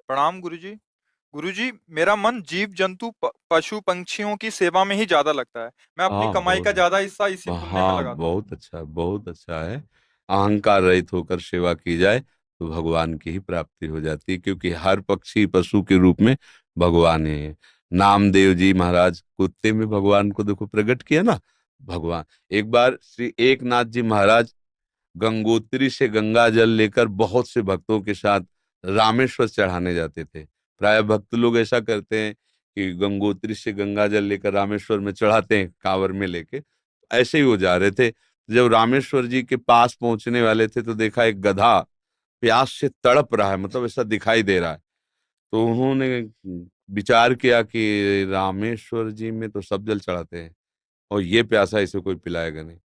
प्रणाम गुरुजी। गुरुजी, मेरा मन जीव-जंतु, पशु-पंछियों की सेवा में ही ज़्यादा लगता है। मैं अपनी कमाई बहुत का ज़्यादा हिस्सा इसी पुण्य में हाँ, लगाता हूँ। बहुत अच्छा है। अहंकार रहित होकर सेवा की जाए तो भगवान की ही प्राप्ति हो जाती है, क्योंकि हर पक्षी पशु के रूप में भगवान है। नामदेव जी महाराज कुत्ते में भगवान को देखो प्रकट किया ना। भगवान एक बार श्री एकनाथ जी महाराज गंगोत्री से गंगा जल लेकर बहुत से भक्तों के साथ रामेश्वर चढ़ाने जाते थे। प्राय भक्त लोग ऐसा करते हैं कि गंगोत्री से गंगा जल लेकर रामेश्वर में चढ़ाते हैं कांवर में लेके। ऐसे ही वो जा रहे थे, जब रामेश्वर जी के पास पहुंचने वाले थे तो देखा एक गधा प्यास से तड़प रहा है, मतलब ऐसा दिखाई दे रहा है। तो उन्होंने विचार किया कि रामेश्वर जी में तो सब जल चढ़ाते हैं और ये प्यासा, इसे कोई पिलाएगा नहीं।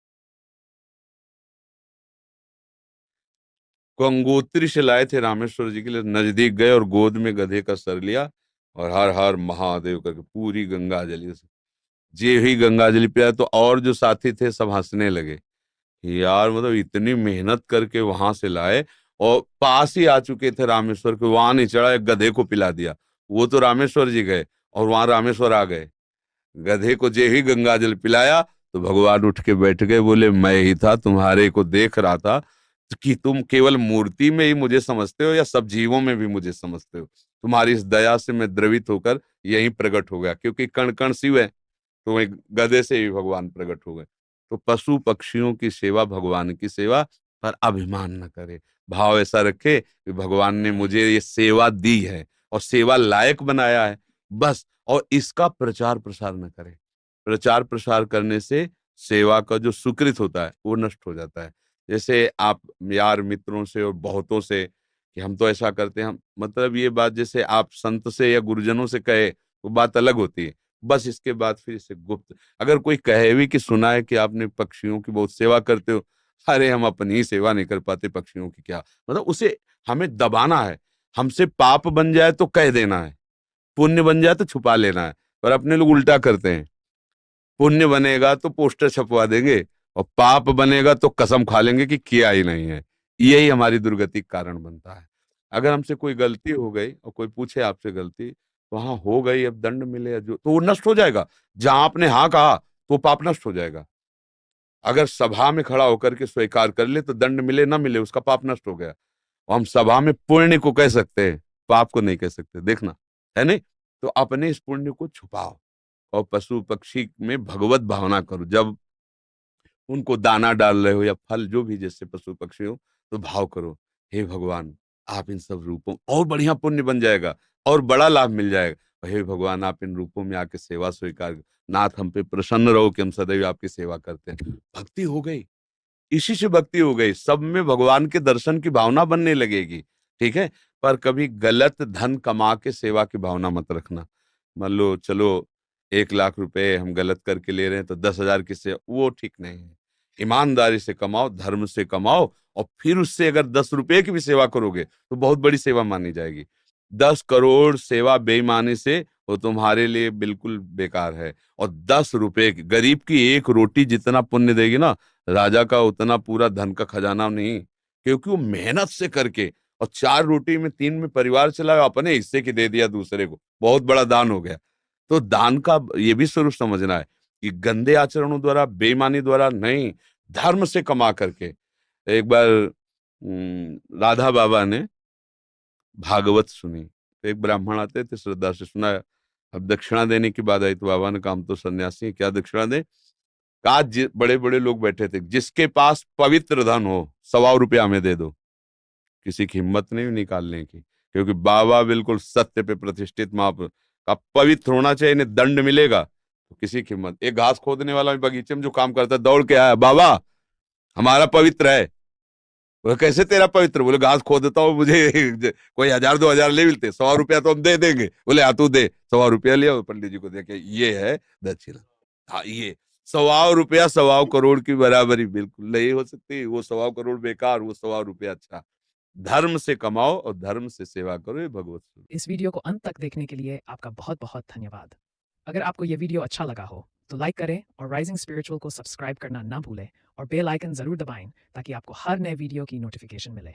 गंगोत्री से लाए थे रामेश्वर जी के लिए, नजदीक गए और गोद में गधे का सर लिया और हर हर महादेव करके पूरी गंगा जली। जे ही गंगा जली पिया तो और जो साथी थे सब हंसने लगे कि यार मतलब इतनी मेहनत करके वहां से लाए और पास ही आ चुके थे रामेश्वर के, वहां नहीं चढ़ा, एक गधे को पिला दिया। वो तो रामेश्वर जी गए और वहां रामेश्वर आ गए। गधे को जे ही गंगा जल पिलाया तो भगवान उठ के बैठ गए, बोले मैं ही था, तुम्हारे को देख रहा था कि तुम केवल मूर्ति में ही मुझे समझते हो या सब जीवों में भी मुझे समझते हो। तुम्हारी इस दया से मैं द्रवित होकर यहीं प्रकट हो गया, क्योंकि कण कण शिव है। तो वही गधे से ही भगवान प्रकट हो गए। तो पशु पक्षियों की सेवा भगवान की सेवा, पर अभिमान न करे। भाव ऐसा रखे कि भगवान ने मुझे ये सेवा दी है और सेवा लायक बनाया है, बस। और इसका प्रचार प्रसार न करे। प्रचार प्रसार करने से सेवा का जो सुकृत होता है वो नष्ट हो जाता है। जैसे आप यार मित्रों से और बहुतों से कि हम तो ऐसा करते हैं, हम मतलब ये बात जैसे आप संत से या गुरुजनों से कहे वो बात अलग होती है। बस इसके बाद फिर इसे गुप्त, अगर कोई कहे भी कि सुना है कि आपने पक्षियों की बहुत सेवा करते हो, अरे हम अपनी ही सेवा नहीं कर पाते, पक्षियों की क्या। मतलब उसे हमें दबाना है। हमसे पाप बन जाए तो कह देना है, पुण्य बन जाए तो छुपा लेना है। पर अपने लोग उल्टा करते हैं, पुण्य बनेगा तो पोस्टर छपवा देंगे और पाप बनेगा तो कसम खा लेंगे कि किया ही नहीं है। यही हमारी दुर्गति का कारण बनता है। अगर हमसे कोई गलती हो गई और कोई पूछे आपसे गलती, तो हाँ हो गई, अब दंड मिले या जो, तो वो नष्ट हो जाएगा। जहां आपने हाँ कहा तो पाप नष्ट हो जाएगा। अगर सभा में खड़ा होकर के स्वीकार कर ले तो दंड मिले ना मिले उसका पाप नष्ट हो गया। और हम सभा में पुण्य को कह सकते हैं, पाप को नहीं कह सकते, देखना है नहीं। तो अपने इस पुण्य को छुपाओ और पशु पक्षी में भगवत भावना करो। जब उनको दाना डाल रहे हो या फल जो भी, जैसे पशु पक्षी हो, तो भाव करो, हे भगवान आप इन सब रूपों, और बढ़िया पुण्य बन जाएगा और बड़ा लाभ मिल जाएगा। हे भगवान आप इन रूपों में आके सेवा स्वीकार, नाथ हम पे प्रसन्न रहो कि हम सदैव आपकी सेवा करते हैं। भक्ति हो गई, इसी से भक्ति हो गई, सब में भगवान के दर्शन की भावना बनने लगेगी। ठीक है। पर कभी गलत धन कमा के सेवा की भावना मत रखना। मान लो चलो 1 लाख रुपए हम गलत करके ले रहे हैं तो 10,000 की सेवा, वो ठीक नहीं है। ईमानदारी से कमाओ, धर्म से कमाओ, और फिर उससे अगर 10 रुपए की भी सेवा करोगे तो बहुत बड़ी सेवा मानी जाएगी। 10 करोड़ सेवा बेईमानी से वो तुम्हारे लिए बिल्कुल बेकार है। और 10 रुपए की, गरीब की एक रोटी जितना पुण्य देगी ना, राजा का उतना पूरा धन का खजाना नहीं। क्योंकि वो मेहनत से करके, और 4 रोटी में 3 में परिवार चलाया, अपने हिस्से की दे दिया दूसरे को, बहुत बड़ा दान हो गया। तो दान का ये भी स्वरूप समझना है कि गंदे आचरणों द्वारा, बेईमानी द्वारा नहीं, धर्म से कमा करके। एक बार राधा बाबा ने भागवत सुनी तो एक ब्राह्मण आते थे, श्रद्धा से सुना। अब दक्षिणा देने की बात आई तो बाबा ने कहा हम तो सन्यासी हैं, क्या दक्षिणा दें। कहा बड़े बड़े लोग बैठे थे, जिसके पास पवित्र धन हो 125 हमें दे दो। किसी की हिम्मत नहीं निकालने की, क्योंकि बाबा बिल्कुल सत्य पे प्रतिष्ठित महापुरुष का, पवित्र होना चाहिए, इन्हें दंड मिलेगा। तो किसी की हिम्मत, एक घास खोदने वाला भी बगीचे में जो काम करता है दौड़ के आया, बाबा हमारा पवित्र है। वो कैसे तेरा पवित्र, बोले घास खोदता हूँ, मुझे कोई 1,000 2,000 ले मिलते, 100 रुपया तो हम दे देंगे। बोले हाँ तू दे। 100 रुपया लिया, पंडित जी को देखे, ये है दक्षिणा। हाँ ये 125 रुपया 125 करोड़ की बराबरी बिल्कुल नहीं हो सकती। वो 125 करोड़ बेकार, वो 125 रुपया अच्छा। धर्म से कमाओ और धर्म से सेवा करो, ये भगवत स्वरूप। इस वीडियो को अंत तक देखने के लिए आपका बहुत बहुत धन्यवाद। अगर आपको ये वीडियो अच्छा लगा हो तो लाइक करें और राइजिंग स्पिरिचुअल को सब्सक्राइब करना ना भूलें और बेल आइकन ज़रूर दबाएं ताकि आपको हर नए वीडियो की नोटिफिकेशन मिले।